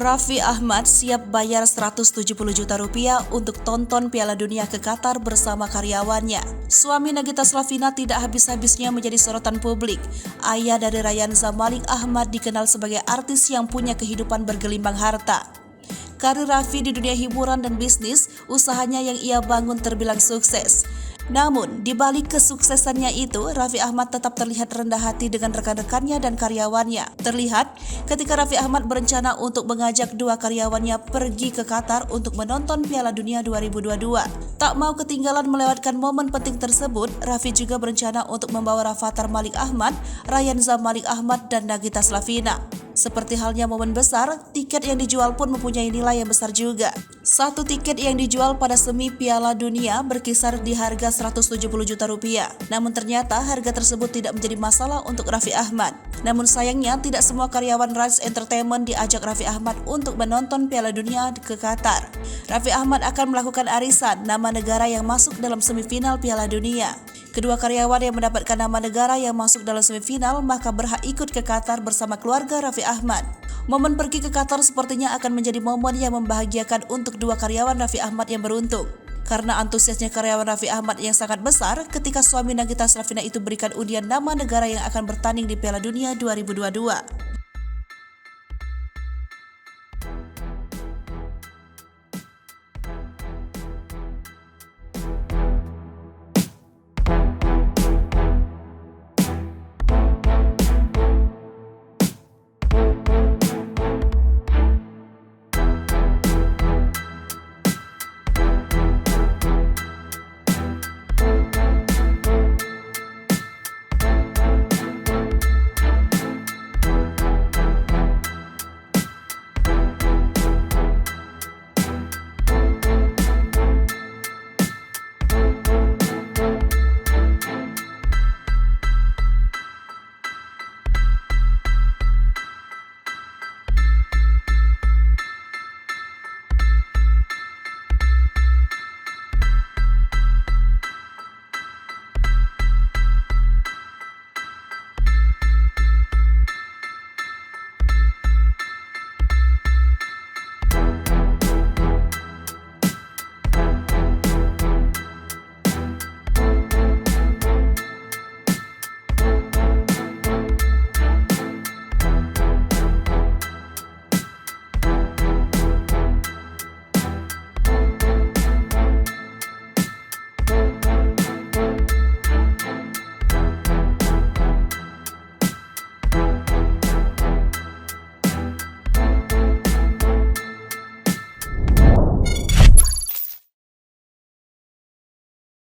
Raffi Ahmad siap bayar 170 juta rupiah untuk tonton Piala Dunia ke Qatar bersama karyawannya. Suami Nagita Slavina tidak habis-habisnya menjadi sorotan publik. Ayah dari Ryan Zamalek Ahmad dikenal sebagai artis yang punya kehidupan bergelimbang harta. Karir Raffi di dunia hiburan dan bisnis, usahanya yang ia bangun terbilang sukses. Namun, di balik kesuksesannya itu, Raffi Ahmad tetap terlihat rendah hati dengan rekan-rekannya dan karyawannya. Terlihat ketika Raffi Ahmad berencana untuk mengajak dua karyawannya pergi ke Qatar untuk menonton Piala Dunia 2022. Tak mau ketinggalan melewatkan momen penting tersebut, Raffi juga berencana untuk membawa Rafathar Malik Ahmad, Ryan Zamalek Ahmad, dan Nagita Slavina. Seperti halnya momen besar, tiket yang dijual pun mempunyai nilai yang besar juga. Satu tiket yang dijual pada semi Piala Dunia berkisar di harga 170 juta rupiah. Namun ternyata harga tersebut tidak menjadi masalah untuk Raffi Ahmad. Namun sayangnya tidak semua karyawan Rise Entertainment diajak Raffi Ahmad untuk menonton Piala Dunia ke Qatar. Raffi Ahmad akan melakukan arisan nama negara yang masuk dalam semifinal Piala Dunia. Kedua karyawan yang mendapatkan nama negara yang masuk dalam semifinal maka berhak ikut ke Qatar bersama keluarga Raffi Ahmad. Momen pergi ke Qatar sepertinya akan menjadi momen yang membahagiakan untuk dua karyawan Raffi Ahmad yang beruntung. Karena antusiasnya karyawan Raffi Ahmad yang sangat besar ketika suami Nagita Slavina itu berikan undian nama negara yang akan bertanding di Piala Dunia 2022.